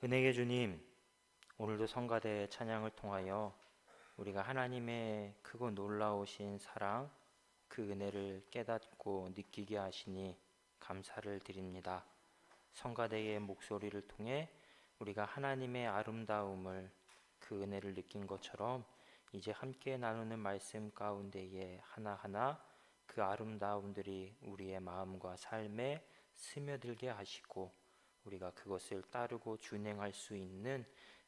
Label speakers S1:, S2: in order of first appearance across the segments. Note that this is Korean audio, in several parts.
S1: 은혜의 주님, 오늘도 성가대 찬양을 통하여 우리가 하나님의 크고 놀라우신 사랑, 그 은혜를 깨닫고 느끼게 하시니 감사를 드립니다. 성가대의 목소리를 통해 우리가 하나님의 아름다움을, 그 은혜를 느낀 것처럼 이제 함께 나누는 말씀 가운데에 하나하나 그 아름다움들이 우리의 마음과 삶에 스며들게 하시고 우리가 그것을 따르고 준행할 수 있는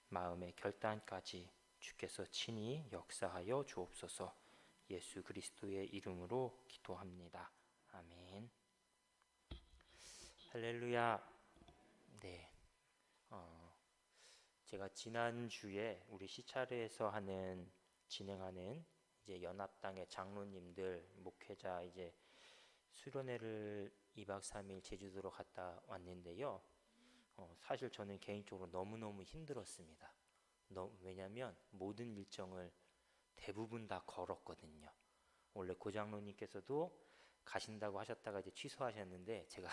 S1: 마음의 결단까지 주께서 친히 역사하여 주옵소서. 예수 그리스도의 이름으로 기도합니다. 아멘. 할렐루야. 네. 제가 지난주에 우리 시차례에서 진행하는 이제 연합당의 장로님들, 목회자 이제 수련회를 2박 3일 제주도로 갔다 왔는데요. 사실 저는 개인적으로 너무너무 힘들었습니다. 왜냐하면 모든 일정을 대부분 다 걸었거든요. 원래 고장로님께서도 가신다고 하셨다가 이제 취소하셨는데 제가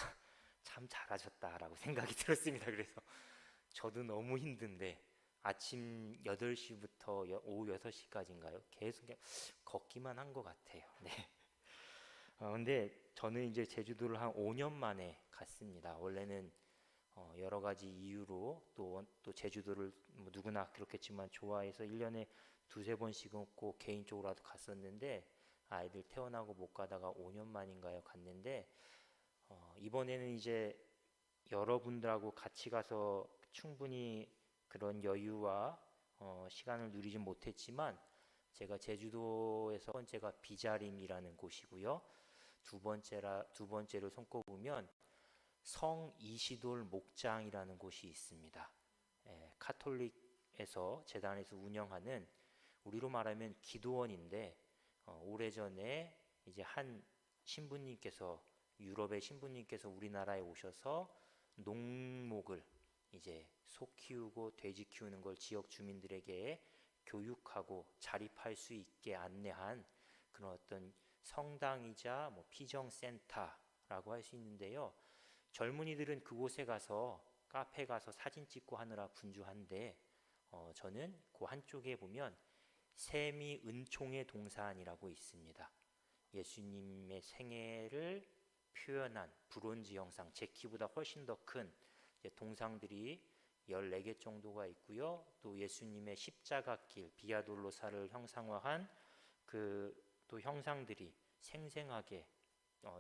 S1: 참 잘하셨다라고 생각이 들었습니다. 그래서 저도 너무 힘든데 아침 8시부터 오후 6시까지인가요? 계속 그냥 걷기만 한 것 같아요. 네. 근데 저는 이제 제주도를 한 5년 만에 갔습니다. 원래는 여러 가지 이유로 또 제주도를 뭐 누구나 그렇겠지만 좋아해서 1년에 두세 번씩은 꼭 개인적으로라도 갔었는데 아이들 태어나고 못 가다가 5년 만인가요 갔는데 이번에는 이제 여러분들하고 같이 가서 충분히 그런 여유와 시간을 누리진 못했지만 제가 제주도에서 첫 번째가 비자림이라는 곳이고요. 두 번째로 손꼽으면 성 이시돌 목장이라는 곳이 있습니다. 카톨릭에서 재단에서 운영하는 우리로 말하면 기도원인데 오래전에 이제 한 신부님께서 유럽의 신부님께서 우리나라에 오셔서 농목을 이제 소 키우고 돼지 키우는 걸 지역 주민들에게 교육하고 자립할 수 있게 안내한 그런 어떤 성당이자 뭐 피정센터라고 할 수 있는데요. 젊은이들은 그곳에 가서 카페 가서 사진 찍고 하느라 분주한데 저는 그 한쪽에 보면 세미 은총의 동산이라고 있습니다. 예수님의 생애를 표현한 브론즈 형상, 제 키보다 훨씬 더 큰 동상들이 14개 정도가 있고요. 또 예수님의 십자가길, 비아돌로사를 형상화한 그 또 형상들이 생생하게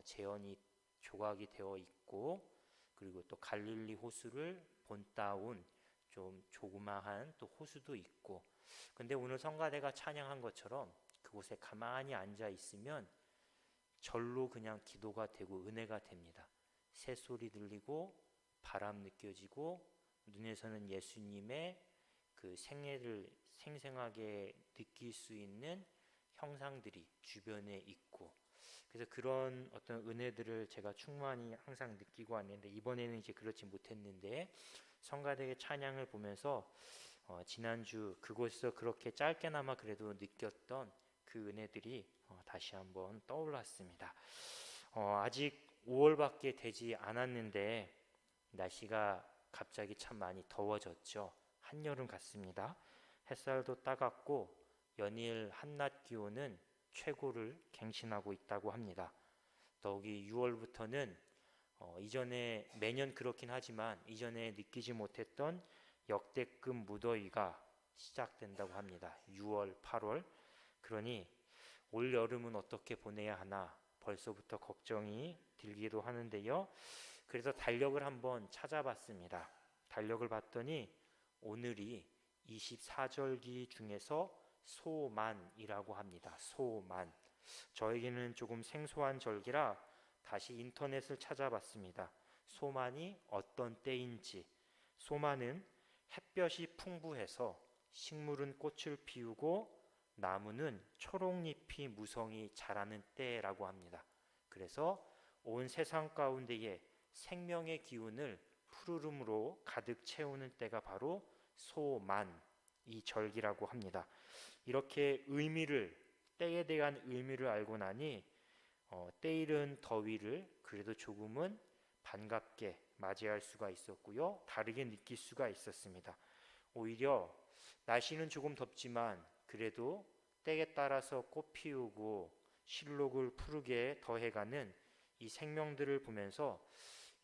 S1: 재현이 조각이 되어 있고, 그리고 또 갈릴리 호수를 본따온 좀 조그마한 또 호수도 있고. 근데 오늘 성가대가 찬양한 것처럼 그곳에 가만히 앉아 있으면 절로 그냥 기도가 되고 은혜가 됩니다. 새소리 들리고 바람 느껴지고 눈에서는 예수님의 그 생애를 생생하게 느낄 수 있는 형상들이 주변에 있고, 그래서 그런 어떤 은혜들을 제가 충만히 항상 느끼고 왔는데 이번에는 이제 그렇지 못했는데 성가대의 찬양을 보면서 지난주 그곳에서 그렇게 짧게나마 그래도 느꼈던 그 은혜들이 다시 한번 떠올랐습니다. 아직 5월밖에 되지 않았는데 날씨가 갑자기 참 많이 더워졌죠. 한여름 같습니다. 햇살도 따갑고 연일 한낮 기온은 최고를 갱신하고 있다고 합니다. 더욱이 6월부터는 이전에 매년 그렇긴 하지만 이전에 느끼지 못했던 역대급 무더위가 시작된다고 합니다. 6월, 8월. 그러니 올 여름은 어떻게 보내야 하나 벌써부터 걱정이 들기도 하는데요. 그래서 달력을 한번 찾아봤습니다. 달력을 봤더니 오늘이 24절기 중에서 소만이라고 합니다. 소만. 저에게는 조금 생소한 절기라 다시 인터넷을 찾아봤습니다. 소만이 어떤 때인지. 소만은 햇볕이 풍부해서 식물은 꽃을 피우고 나무는 초록잎이 무성히 자라는 때라고 합니다. 그래서 온 세상 가운데에 생명의 기운을 푸르름으로 가득 채우는 때가 바로 소만, 이 절기라고 합니다. 이렇게 때에 대한 의미를 알고 나니 때이른 더위를 그래도 조금은 반갑게 맞이할 수가 있었고요. 다르게 느낄 수가 있었습니다. 오히려 날씨는 조금 덥지만 그래도 때에 따라서 꽃 피우고 실록을 푸르게 더해가는 이 생명들을 보면서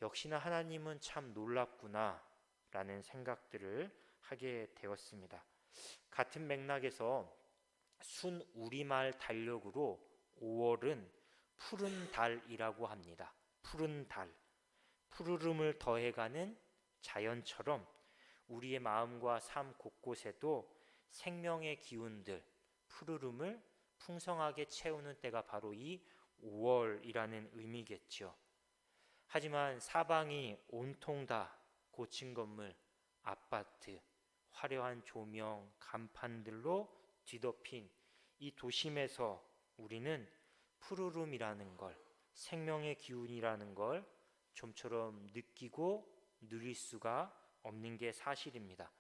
S1: 역시나 하나님은 참 놀랍구나 라는 생각들을 하게 되었습니다. 같은 맥락에서 순 우리말 달력으로 5월은 푸른 달이라고 합니다. 푸른 달, 푸르름을 더해가는 자연처럼 우리의 마음과 삶 곳곳에도 생명의 기운들, 푸르름을 풍성하게 채우는 때가 바로 이 5월이라는 의미겠죠. 하지만 사방이 온통 다 고층 건물, 아파트, 화려한 조명, 간판들로 뒤덮인 이 도심에서 우리는 푸르름이라는 걸, 생명의 기운이라는 걸 좀처럼 느끼고 누릴 수가 없는 게 사실입니다.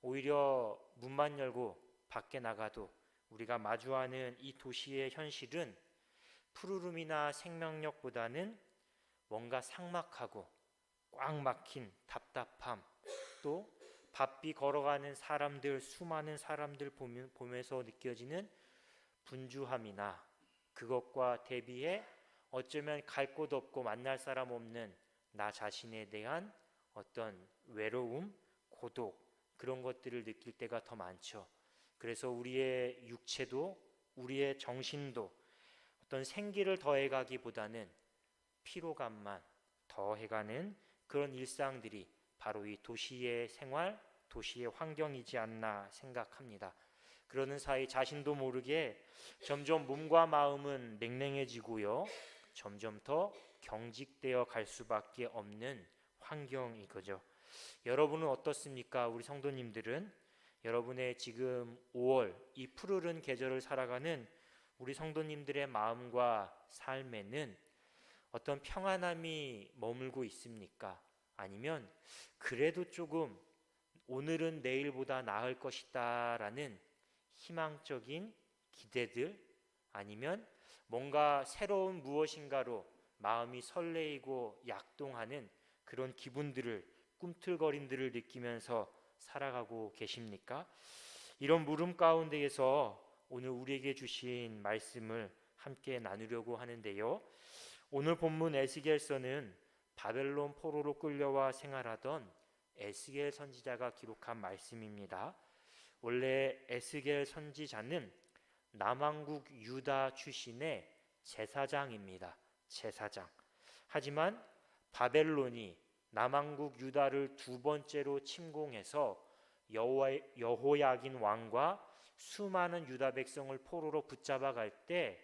S1: 오히려 문만 열고 밖에 나가도 우리가 마주하는 이 도시의 현실은 푸르름이나 생명력보다는 뭔가 삭막하고 꽉 막힌 답답함, 또 바삐 걸어가는 사람들, 수많은 사람들 보면서 느껴지는 분주함이나 그것과 대비해 어쩌면 갈 곳 없고 만날 사람 없는 나 자신에 대한 어떤 외로움, 고독, 그런 것들을 느낄 때가 더 많죠. 그래서 우리의 육체도 우리의 정신도 어떤 생기를 더해가기보다는 피로감만 더해가는 그런 일상들이 바로 이 도시의 생활, 도시의 환경이지 않나 생각합니다. 그러는 사이 자신도 모르게 점점 몸과 마음은 냉랭해지고요. 점점 더 경직되어 갈 수밖에 없는 환경이거죠. 여러분은 어떻습니까? 우리 성도님들은 여러분의 지금 5월 이 푸르른 계절을 살아가는 우리 성도님들의 마음과 삶에는 어떤 평안함이 머물고 있습니까? 아니면 그래도 조금 오늘은 내일보다 나을 것이다 라는 희망적인 기대들, 아니면 뭔가 새로운 무엇인가로 마음이 설레이고 약동하는 그런 기분들을, 꿈틀거림들을 느끼면서 살아가고 계십니까? 이런 물음 가운데에서 오늘 우리에게 주신 말씀을 함께 나누려고 하는데요. 오늘 본문 에스겔서는 바벨론 포로로 끌려와 생활하던 에스겔 선지자가 기록한 말씀입니다. 원래 에스겔 선지자는 남왕국 유다 출신의 제사장입니다. 제사장. 하지만 바벨론이 남왕국 유다를 두 번째로 침공해서 여호야긴 왕과 수많은 유다 백성을 포로로 붙잡아 갈 때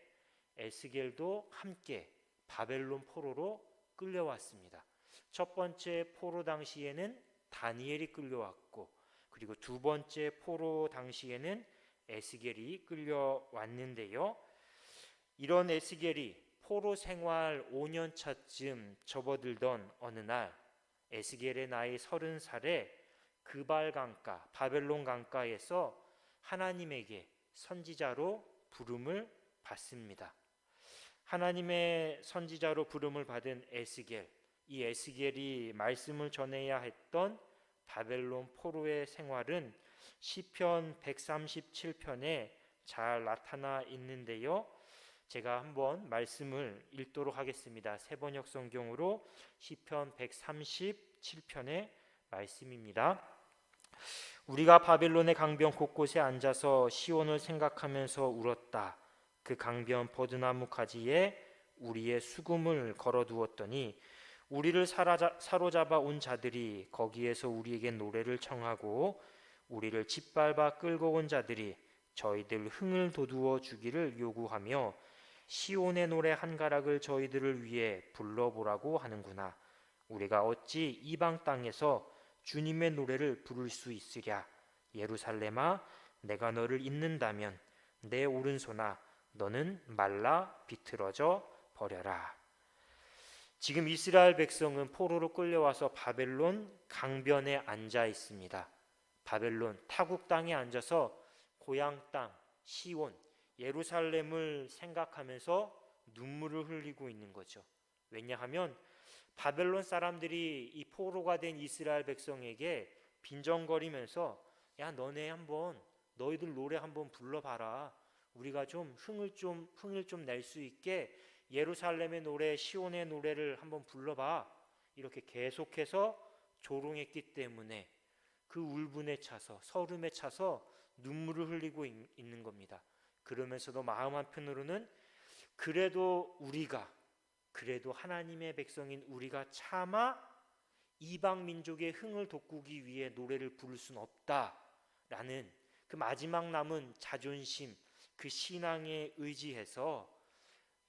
S1: 에스겔도 함께 바벨론 포로로 끌려왔습니다. 첫 번째 포로 당시에는 다니엘이 끌려왔고, 그리고 두 번째 포로 당시에는 에스겔이 끌려왔는데요. 이런 에스겔이 포로 생활 5년 차쯤 접어들던 어느 날 에스겔의 나이 30살에 그발 강가, 바벨론 강가에서 하나님에게 선지자로 부름을 받습니다. 하나님의 선지자로 부름을 받은 에스겔, 이 에스겔이 말씀을 전해야 했던 바벨론 포로의 생활은 시편 137편에 잘 나타나 있는데요. 제가 한번 말씀을 읽도록 하겠습니다. 세번역 성경으로 시편 137편의 말씀입니다. 우리가 바벨론의 강변 곳곳에 앉아서 시온을 생각하면서 울었다. 그 강변 버드나무 가지에 우리의 수금을 걸어두었더니 우리를 사로잡아 온 자들이 거기에서 우리에게 노래를 청하고 우리를 짓밟아 끌고 온 자들이 저희들 흥을 돋우어 주기를 요구하며 시온의 노래 한 가락을 저희들을 위해 불러보라고 하는구나. 우리가 어찌 이방 땅에서 주님의 노래를 부를 수 있으랴. 예루살렘아, 내가 너를 잇는다면 내 오른손아, 너는 말라 비틀어져 버려라. 지금 이스라엘 백성은 포로로 끌려와서 바벨론 강변에 앉아 있습니다. 바벨론 타국 땅에 앉아서 고향 땅 시온 예루살렘을 생각하면서 눈물을 흘리고 있는 거죠. 왜냐하면 바벨론 사람들이 이 포로가 된 이스라엘 백성에게 빈정거리면서 야 너네 한번 너희들 노래 한번 불러봐라. 우리가 좀 흥을 좀 낼 수 있게 예루살렘의 노래 시온의 노래를 한번 불러봐. 이렇게 계속해서 조롱했기 때문에 그 울분에 차서 서름에 차서 눈물을 흘리고 있는 겁니다. 그러면서도 마음 한편으로는 그래도 하나님의 백성인 우리가 차마 이방 민족의 흥을 돋구기 위해 노래를 부를 수는 없다라는 그 마지막 남은 자존심, 그 신앙에 의지해서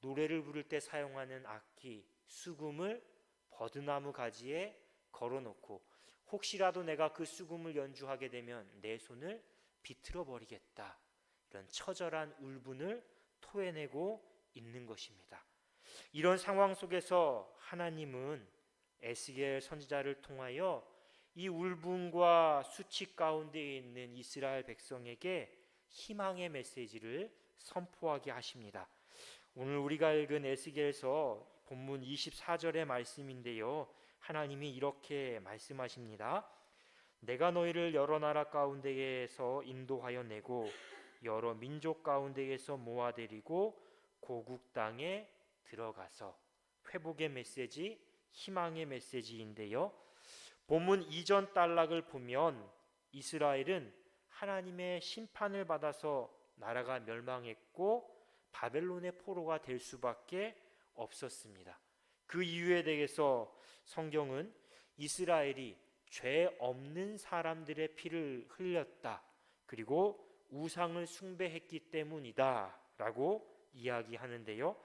S1: 노래를 부를 때 사용하는 악기 수금을 버드나무 가지에 걸어놓고 혹시라도 내가 그 수금을 연주하게 되면 내 손을 비틀어 버리겠다, 이런 처절한 울분을 토해내고 있는 것입니다. 이런 상황 속에서 하나님은 에스겔 선지자를 통하여 이 울분과 수치 가운데 있는 이스라엘 백성에게 희망의 메시지를 선포하게 하십니다. 오늘 우리가 읽은 에스겔서 본문 24절의 말씀인데요, 하나님이 이렇게 말씀하십니다. 내가 너희를 여러 나라 가운데에서 인도하여 내고 여러 민족 가운데에서 모아들이고 고국 땅에 들어가서, 회복의 메시지, 희망의 메시지인데요, 본문 이전 단락을 보면 이스라엘은 하나님의 심판을 받아서 나라가 멸망했고 바벨론의 포로가 될 수밖에 없었습니다. 그 이유에 대해서 성경은 이스라엘이 죄 없는 사람들의 피를 흘렸다, 그리고 우상을 숭배했기 때문이다 라고 이야기하는데요,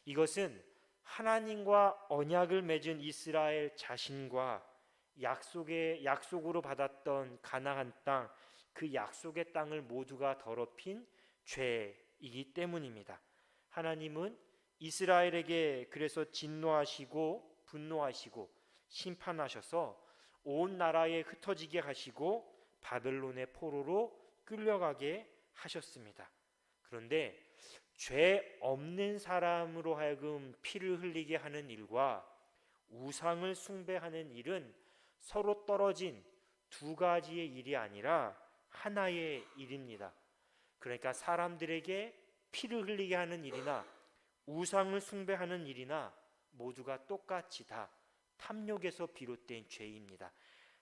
S1: 이것은 하나님과 언약을 맺은 이스라엘 자신과 약속으로 받았던 가나안 땅, 그 약속의 땅을 모두가 더럽힌 죄이기 때문입니다. 하나님은 이스라엘에게 그래서 진노하시고 분노하시고 심판하셔서 온 나라에 흩어지게 하시고 바벨론의 포로로 끌려가게 하셨습니다. 그런데 죄 없는 사람으로 하여금 피를 흘리게 하는 일과 우상을 숭배하는 일은 서로 떨어진 두 가지의 일이 아니라 하나의 일입니다. 그러니까 사람들에게 피를 흘리게 하는 일이나 우상을 숭배하는 일이나 모두가 똑같이 다 탐욕에서 비롯된 죄입니다.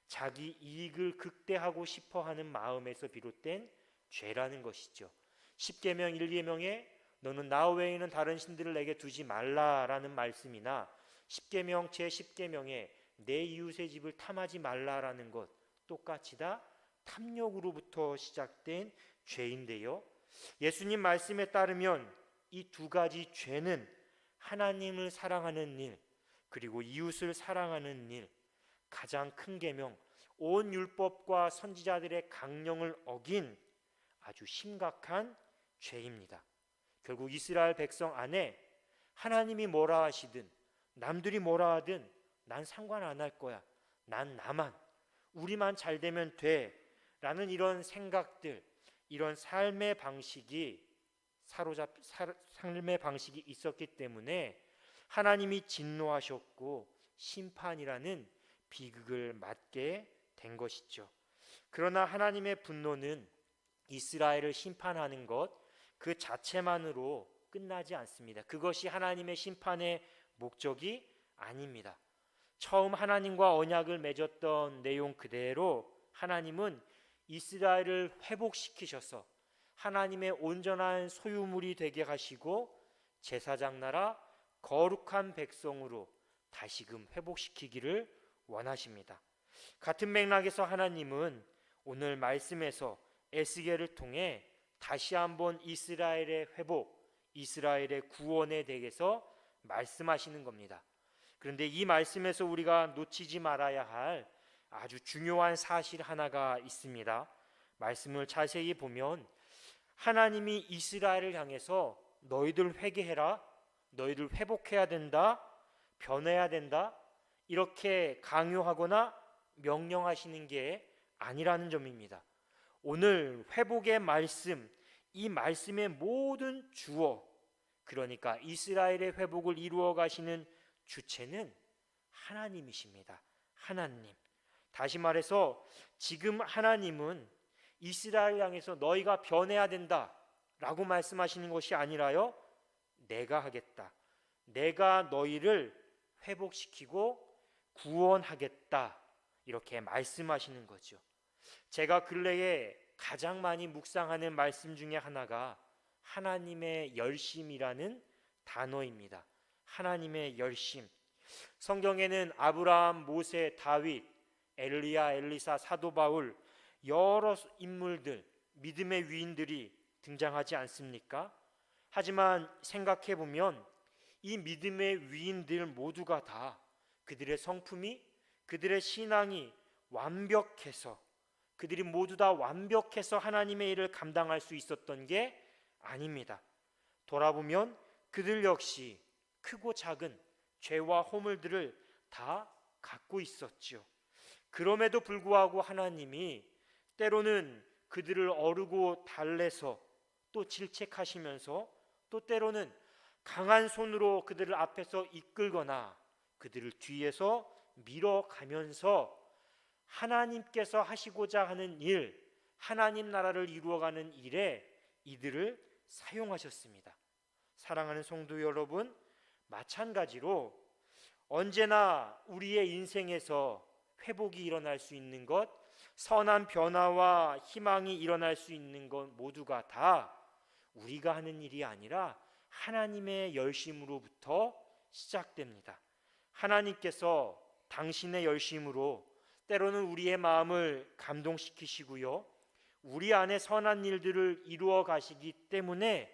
S1: 자기 이익을 극대화하고 싶어하는 마음에서 비롯된 죄라는 것이죠. 십계명 1계명에 너는 나 외에는 다른 신들을 내게 두지 말라라는 말씀이나 십계명 제10계명에 내 이웃의 집을 탐하지 말라라는 것, 똑같이 다 탐욕으로부터 시작된 죄인데요, 예수님 말씀에 따르면 이 두 가지 죄는 하나님을 사랑하는 일, 그리고 이웃을 사랑하는 일, 가장 큰 계명, 온 율법과 선지자들의 강령을 어긴 아주 심각한 죄입니다. 결국 이스라엘 백성 안에 하나님이 뭐라 하시든 남들이 뭐라 하든 난 상관 안 할 거야, 난 나만, 우리만 잘 되면 돼 라는 이런 생각들, 이런 삶의 방식이 삶의 방식이 있었기 때문에 하나님이 진노하셨고 심판이라는 비극을 맞게 된 것이죠. 그러나 하나님의 분노는 이스라엘을 심판하는 것 그 자체만으로 끝나지 않습니다. 그것이 하나님의 심판의 목적이 아닙니다. 처음 하나님과 언약을 맺었던 내용 그대로 하나님은 이스라엘을 회복시키셔서 하나님의 온전한 소유물이 되게 하시고 제사장 나라 거룩한 백성으로 다시금 회복시키기를 원하십니다. 같은 맥락에서 하나님은 오늘 말씀에서 에스겔을 통해 다시 한번 이스라엘의 회복, 이스라엘의 구원에 대해서 말씀하시는 겁니다. 그런데 이 말씀에서 우리가 놓치지 말아야 할 아주 중요한 사실 하나가 있습니다. 말씀을 자세히 보면 하나님이 이스라엘을 향해서 너희들 회개해라, 너희들 회복해야 된다, 변해야 된다, 이렇게 강요하거나 명령하시는 게 아니라는 점입니다. 오늘 회복의 말씀, 이 말씀의 모든 주어, 그러니까 이스라엘의 회복을 이루어 가시는 주체는 하나님이십니다. 하나님. 다시 말해서 지금 하나님은 이스라엘 향해서 너희가 변해야 된다 라고 말씀하시는 것이 아니라요, 내가 하겠다, 내가 너희를 회복시키고 구원하겠다, 이렇게 말씀하시는 거죠. 제가 근래에 가장 많이 묵상하는 말씀 중에 하나가 하나님의 열심이라는 단어입니다. 하나님의 열심. 성경에는 아브라함, 모세, 다윗, 엘리야, 엘리사, 사도 바울, 여러 인물들, 믿음의 위인들이 등장하지 않습니까? 하지만 생각해 보면 이 믿음의 위인들 모두가 다 그들의 성품이, 그들의 신앙이 완벽해서, 그들이 모두 다 완벽해서 하나님의 일을 감당할 수 있었던 게 아닙니다. 돌아보면 그들 역시 크고 작은 죄와 허물들을 다 갖고 있었죠. 그럼에도 불구하고 하나님이 때로는 그들을 어르고 달래서 또 질책하시면서 또 때로는 강한 손으로 그들을 앞에서 이끌거나 그들을 뒤에서 밀어가면서 하나님께서 하시고자 하는 일, 하나님 나라를 이루어가는 일에 이들을 사용하셨습니다. 사랑하는 성도 여러분, 마찬가지로 언제나 우리의 인생에서 회복이 일어날 수 있는 것, 선한 변화와 희망이 일어날 수 있는 것 모두가 다 우리가 하는 일이 아니라 하나님의 열심으로부터 시작됩니다. 하나님께서 당신의 열심으로 때로는 우리의 마음을 감동시키시고요, 우리 안에 선한 일들을 이루어 가시기 때문에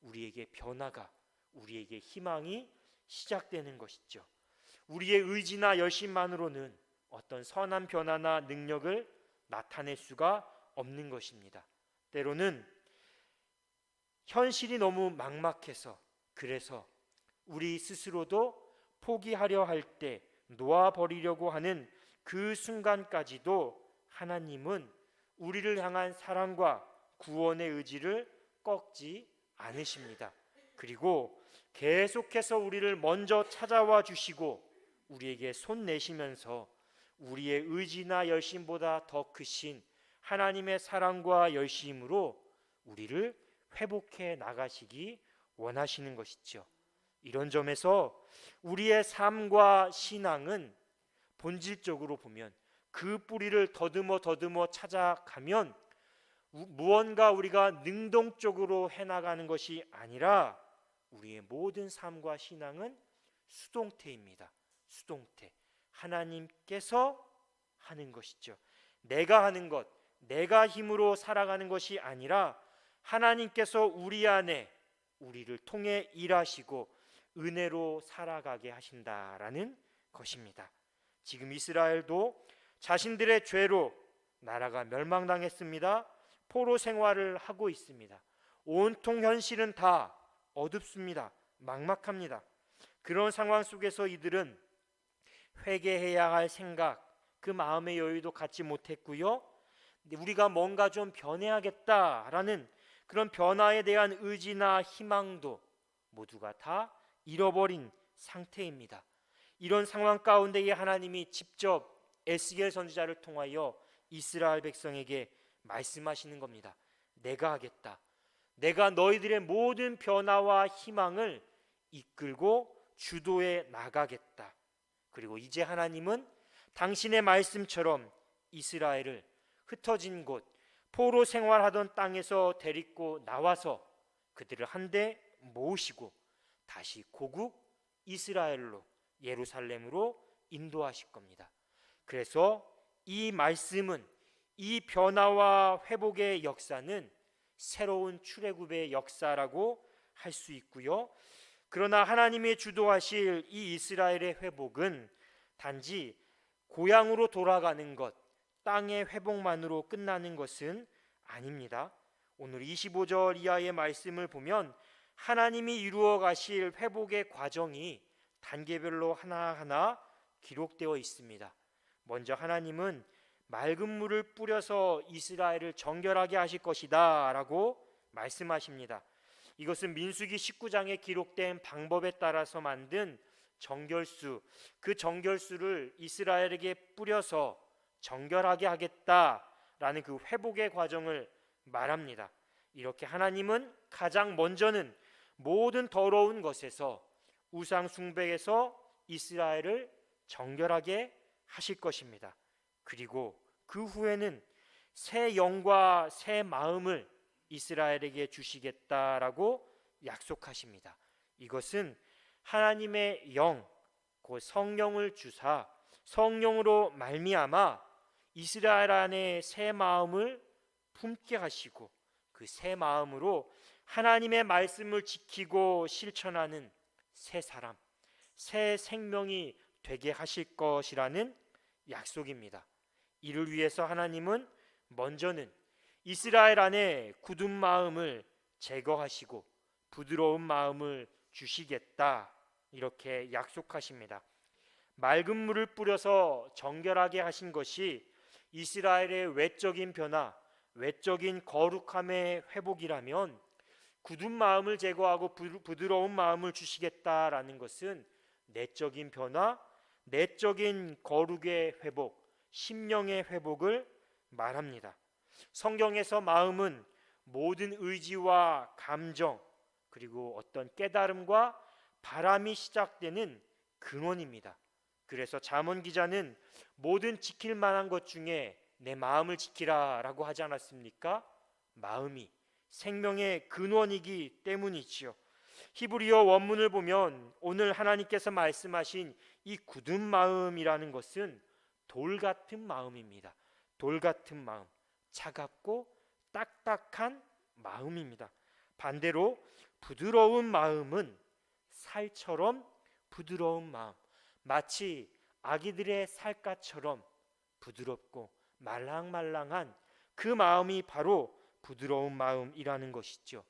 S1: 우리에게 변화가, 우리에게 희망이 시작되는 것이죠. 우리의 의지나 열심만으로는 어떤 선한 변화나 능력을 나타낼 수가 없는 것입니다. 때로는 현실이 너무 막막해서, 그래서 우리 스스로도 포기하려 할 때 놓아버리려고 하는 그 순간까지도 하나님은 우리를 향한 사랑과 구원의 의지를 꺾지 않으십니다. 그리고 계속해서 우리를 먼저 찾아와 주시고 우리에게 손 내시면서 우리의 의지나 열심보다 더 크신 하나님의 사랑과 열심으로 우리를 회복해 나가시기 원하시는 것이죠. 이런 점에서 우리의 삶과 신앙은 본질적으로 보면 그 뿌리를 더듬어 찾아가면 무언가 우리가 능동적으로 해나가는 것이 아니라 우리의 모든 삶과 신앙은 수동태입니다. 수동태. 하나님께서 하는 것이죠. 내가 하는 것, 내가 힘으로 살아가는 것이 아니라 하나님께서 우리 안에 우리를 통해 일하시고 은혜로 살아가게 하신다라는 것입니다. 지금 이스라엘도 자신들의 죄로 나라가 멸망당했습니다. 포로 생활을 하고 있습니다. 온통 현실은 다 어둡습니다. 막막합니다. 그런 상황 속에서 이들은 회개해야 할 생각, 그 마음의 여유도 갖지 못했고요, 우리가 뭔가 좀 변해야겠다라는 그런 변화에 대한 의지나 희망도 모두가 다 잃어버린 상태입니다. 이런 상황 가운데에 하나님이 직접 에스겔 선지자를 통하여 이스라엘 백성에게 말씀하시는 겁니다. 내가 하겠다. 내가 너희들의 모든 변화와 희망을 이끌고 주도해 나가겠다. 그리고 이제 하나님은 당신의 말씀처럼 이스라엘을 흩어진 곳, 포로 생활하던 땅에서 데리고 나와서 그들을 한데 모으시고 다시 고국 이스라엘로, 예루살렘으로 인도하실 겁니다. 그래서 이 말씀은, 이 변화와 회복의 역사는 새로운 출애굽의 역사라고 할 수 있고요, 그러나 하나님이 주도하실 이 이스라엘의 회복은 단지 고향으로 돌아가는 것, 땅의 회복만으로 끝나는 것은 아닙니다. 오늘 25절 이하의 말씀을 보면 하나님이 이루어 가실 회복의 과정이 단계별로 하나하나 기록되어 있습니다. 먼저 하나님은 맑은 물을 뿌려서 이스라엘을 정결하게 하실 것이다 라고 말씀하십니다. 이것은 민수기 19장에 기록된 방법에 따라서 만든 정결수, 그 정결수를 이스라엘에게 뿌려서 정결하게 하겠다라는 그 회복의 과정을 말합니다. 이렇게 하나님은 가장 먼저는 모든 더러운 것에서, 우상 숭배에서 이스라엘을 정결하게 하실 것입니다. 그리고 그 후에는 새 영과 새 마음을 이스라엘에게 주시겠다라고 약속하십니다. 이것은 하나님의 영, 그 성령을 주사 성령으로 말미암아 이스라엘 안에 새 마음을 품게 하시고, 그 새 마음으로 하나님의 말씀을 지키고 실천하는 새 사람, 새 생명이 되게 하실 것이라는 약속입니다. 이를 위해서 하나님은 먼저는 이스라엘 안에 굳은 마음을 제거하시고 부드러운 마음을 주시겠다, 이렇게 약속하십니다. 맑은 물을 뿌려서 정결하게 하신 것이 이스라엘의 외적인 변화, 외적인 거룩함의 회복이라면, 굳은 마음을 제거하고 부드러운 마음을 주시겠다라는 것은 내적인 변화, 내적인 거룩의 회복, 심령의 회복을 말합니다. 성경에서 마음은 모든 의지와 감정, 그리고 어떤 깨달음과 바람이 시작되는 근원입니다. 그래서 잠언 기자는 모든 지킬 만한 것 중에 내 마음을 지키라 라고 하지 않았습니까? 마음이 생명의 근원이기 때문이지요. 히브리어 원문을 보면 오늘 하나님께서 말씀하신 이 굳은 마음이라는 것은 돌 같은 마음입니다. 돌 같은 마음, 차갑고 딱딱한 마음입니다. 반대로 부드러운 마음은 살처럼 부드러운 마음, 마치 아기들의 살갗처럼 부드럽고 말랑말랑한 그 마음이 바로 부드러운 마음이라는 것이죠.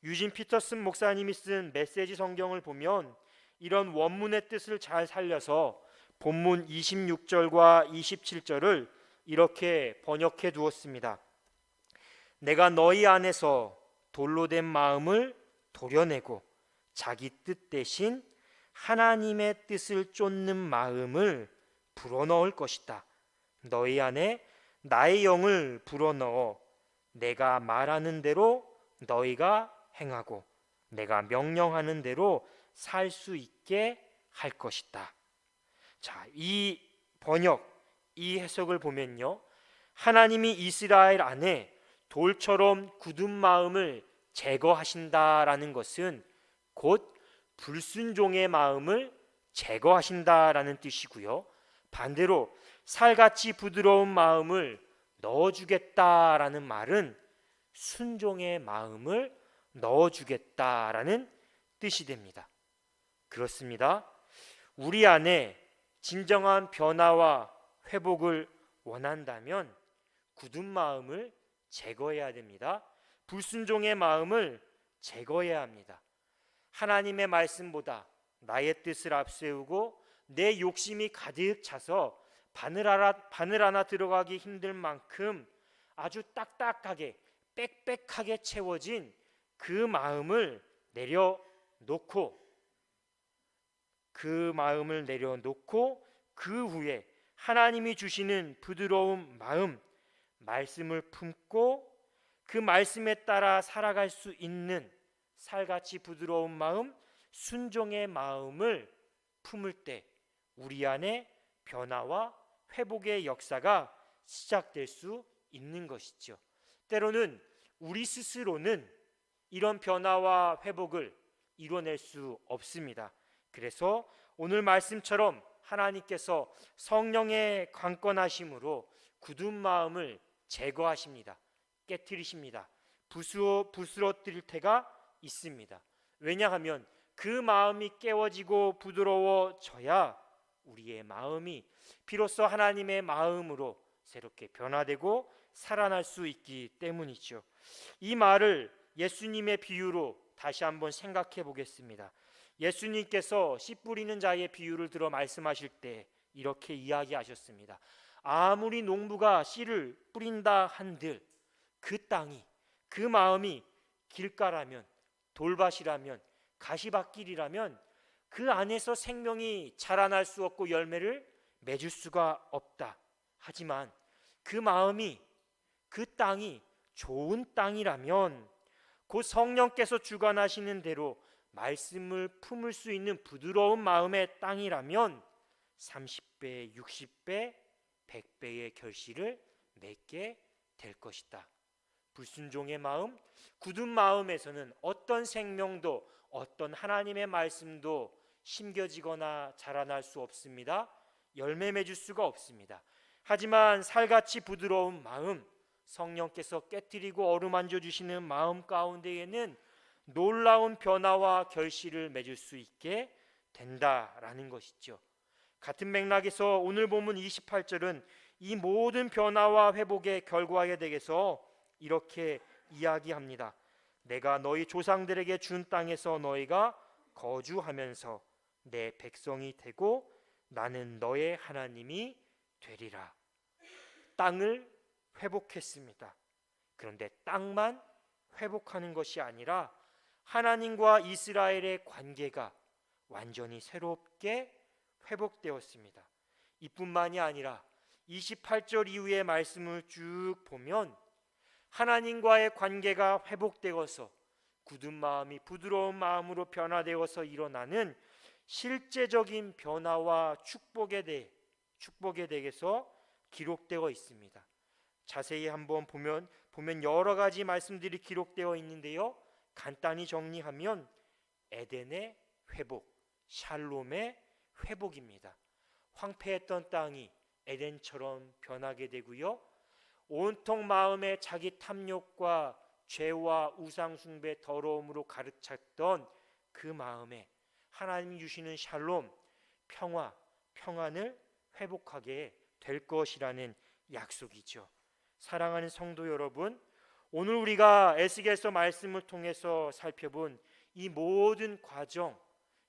S1: 유진 피터슨 목사님이 쓴 메시지 성경을 보면 이런 원문의 뜻을 잘 살려서 본문 26절과 27절을 이렇게 번역해 두었습니다. 내가 너희 안에서 돌로 된 마음을 도려내고 자기 뜻 대신 하나님의 뜻을 쫓는 마음을 불어넣을 것이다. 너희 안에 나의 영을 불어넣어 내가 말하는 대로 너희가 행하고 내가 명령하는 대로 살 수 있게 할 것이다. 자, 이 번역, 이 해석을 보면요, 하나님이 이스라엘 안에 돌처럼 굳은 마음을 제거하신다라는 것은 곧 불순종의 마음을 제거하신다라는 뜻이고요, 반대로 살같이 부드러운 마음을 넣어주겠다라는 말은 순종의 마음을 넣어주겠다라는 뜻이 됩니다. 그렇습니다. 우리 안에 진정한 변화와 회복을 원한다면 굳은 마음을 제거해야 됩니다. 불순종의 마음을 제거해야 합니다. 하나님의 말씀보다 나의 뜻을 앞세우고 내 욕심이 가득 차서 바늘 하나 들어가기 힘들 만큼 아주 딱딱하게 빽빽하게 채워진 그 마음을 내려놓고 그 후에 하나님이 주시는 부드러운 마음, 말씀을 품고 그 말씀에 따라 살아갈 수 있는 살같이 부드러운 마음, 순종의 마음을 품을 때 우리 안에 변화와 회복의 역사가 시작될 수 있는 것이죠. 때로는 우리 스스로는 이런 변화와 회복을 이뤄낼 수 없습니다. 그래서 오늘 말씀처럼 하나님께서 성령의 강권하심으로 굳은 마음을 제거하십니다. 깨트리십니다. 부스러뜨릴 때가 있습니다. 왜냐하면 그 마음이 깨워지고 부드러워져야 우리의 마음이 비로소 하나님의 마음으로 새롭게 변화되고 살아날 수 있기 때문이죠. 이 말을 예수님의 비유로 다시 한번 생각해 보겠습니다. 예수님께서 씨 뿌리는 자의 비유를 들어 말씀하실 때 이렇게 이야기하셨습니다. 아무리 농부가 씨를 뿌린다 한들 그 땅이, 그 마음이 길가라면, 돌밭이라면, 가시밭길이라면 그 안에서 생명이 자라날 수 없고 열매를 맺을 수가 없다. 하지만 그 마음이, 그 땅이 좋은 땅이라면, 곧 성령께서 주관하시는 대로 말씀을 품을 수 있는 부드러운 마음의 땅이라면 30배, 60배, 100배의 결실을 맺게 될 것이다. 불순종의 마음, 굳은 마음에서는 어떤 생명도, 어떤 하나님의 말씀도 심겨지거나 자라날 수 없습니다. 열매 맺을 수가 없습니다. 하지만 살같이 부드러운 마음, 성령께서 깨뜨리고 어루만져 주시는 마음 가운데에는 놀라운 변화와 결실을 맺을 수 있게 된다라는 것이죠. 같은 맥락에서 오늘 본문 28절은 이 모든 변화와 회복의 결과에 대해서 이렇게 이야기합니다. 내가 너희 조상들에게 준 땅에서 너희가 거주하면서 내 백성이 되고 나는 너의 하나님이 되리라. 땅을 회복했습니다. 그런데 땅만 회복하는 것이 아니라 하나님과 이스라엘의 관계가 완전히 새롭게 회복되었습니다. 이뿐만이 아니라 28절 이후의 말씀을 쭉 보면 하나님과의 관계가 회복되어서 굳은 마음이 부드러운 마음으로 변화되어서 일어나는 실제적인 변화와 축복에 대해서 기록되어 있습니다. 자세히 한번 보면 여러 가지 말씀들이 기록되어 있는데요. 간단히 정리하면 에덴의 회복, 샬롬의 회복입니다. 황폐했던 땅이 에덴처럼 변하게 되고요. 온통 마음에 자기 탐욕과 죄와 우상 숭배 더러움으로 가득 찼던 그 마음에 하나님이 주시는 샬롬, 평안을 회복하게 될 것이라는 약속이죠. 사랑하는 성도 여러분, 오늘 우리가 에스겔서 말씀을 통해서 살펴본 이 모든 과정,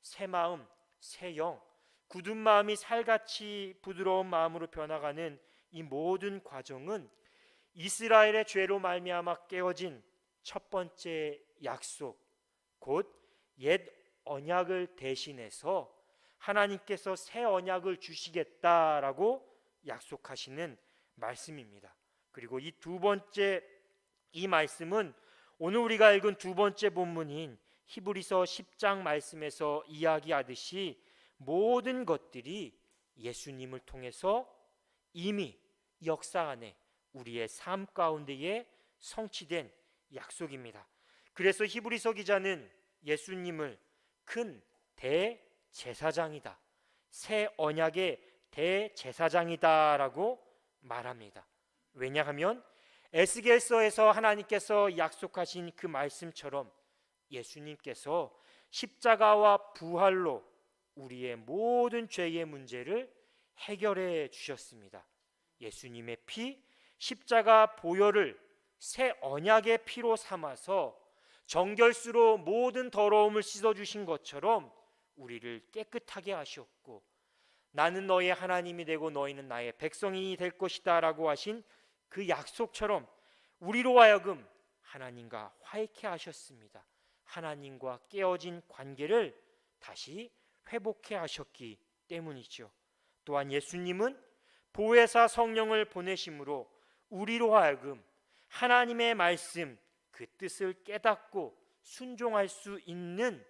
S1: 새 마음, 새 영, 굳은 마음이 살같이 부드러운 마음으로 변화가는 이 모든 과정은 이스라엘의 죄로 말미암아 깨어진 첫 번째 약속, 곧 옛 언약을 대신해서 하나님께서 새 언약을 주시겠다라고 약속하시는 말씀입니다. 그리고 이 두 번째 이 말씀은 오늘 우리가 읽은 두 번째 본문인 히브리서 10장 말씀에서 이야기하듯이 모든 것들이 예수님을 통해서 이미 역사 안에 우리의 삶 가운데에 성취된 약속입니다. 그래서 히브리서 기자는 예수님을 큰 대제사장이다, 새 언약의 대제사장이다라고 말합니다. 왜냐하면 에스겔서에서 하나님께서 약속하신 그 말씀처럼 예수님께서 십자가와 부활로 우리의 모든 죄의 문제를 해결해 주셨습니다. 예수님의 피, 십자가 보혈을 새 언약의 피로 삼아서 정결수로 모든 더러움을 씻어주신 것처럼 우리를 깨끗하게 하셨고, 나는 너의 하나님이 되고 너희는 나의 백성이 될 것이다 라고 하신 그 약속처럼 우리로 하여금 하나님과 화해케 하셨습니다. 하나님과 깨어진 관계를 다시 회복해 하셨기 때문이죠. 또한 예수님은 보혜사 성령을 보내심으로 우리로 하여금 하나님의 말씀, 그 뜻을 깨닫고 순종할 수 있는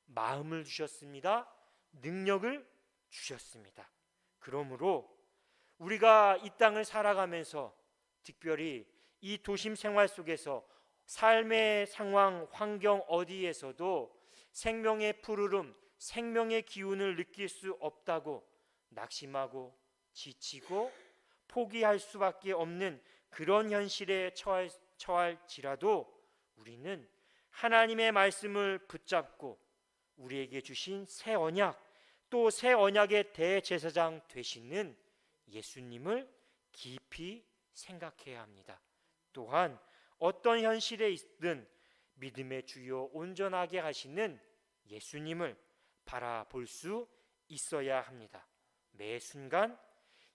S1: 마음을 주셨습니다. 능력을 주셨습니다. 그러므로 우리가 이 땅을 살아가면서 특별히 이 도심 생활 속에서 삶의 상황, 환경 어디에서도 생명의 푸르름, 생명의 기운을 느낄 수 없다고 낙심하고 지치고 포기할 수밖에 없는 그런 현실에 처할지라도 우리는 하나님의 말씀을 붙잡고 우리에게 주신 새 언약, 또 새 언약의 대제사장 되시는 예수님을 깊이 생각해야 합니다. 또한 어떤 현실에 있든 믿음의 주요 온전하게 하시는 예수님을 바라볼 수 있어야 합니다. 매 순간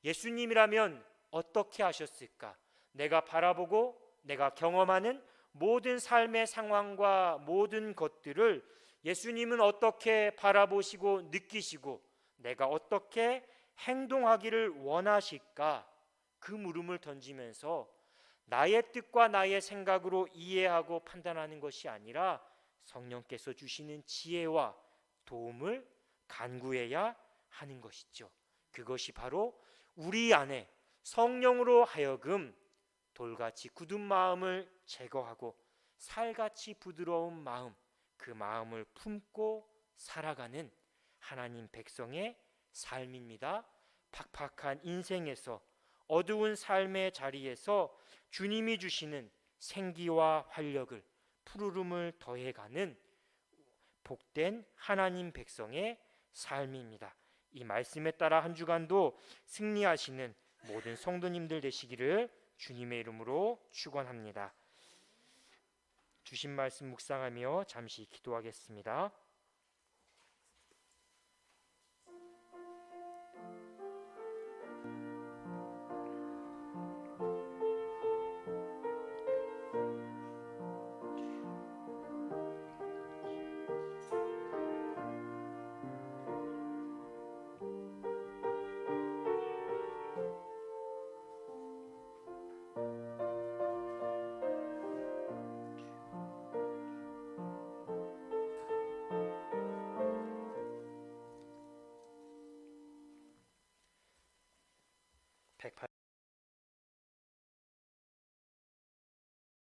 S1: 예수님이라면 어떻게 하셨을까? 내가 바라보고 내가 경험하는 모든 삶의 상황과 모든 것들을 예수님은 어떻게 바라보시고 느끼시고 내가 어떻게 행동하기를 원하실까? 그 물음을 던지면서 나의 뜻과 나의 생각으로 이해하고 판단하는 것이 아니라 성령께서 주시는 지혜와 도움을 간구해야 하는 것이죠. 그것이 바로 우리 안에 성령으로 하여금 돌같이 굳은 마음을 제거하고 살같이 부드러운 마음, 그 마음을 품고 살아가는 하나님 백성의 삶입니다. 팍팍한 인생에서, 어두운 삶의 자리에서 주님이 주시는 생기와 활력을, 푸르름을 더해가는 복된 하나님 백성의 삶입니다. 이 말씀에 따라 한 주간도 승리하시는 모든 성도님들 되시기를 주님의 이름으로 축원합니다. 주신 말씀 묵상하며 잠시 기도하겠습니다.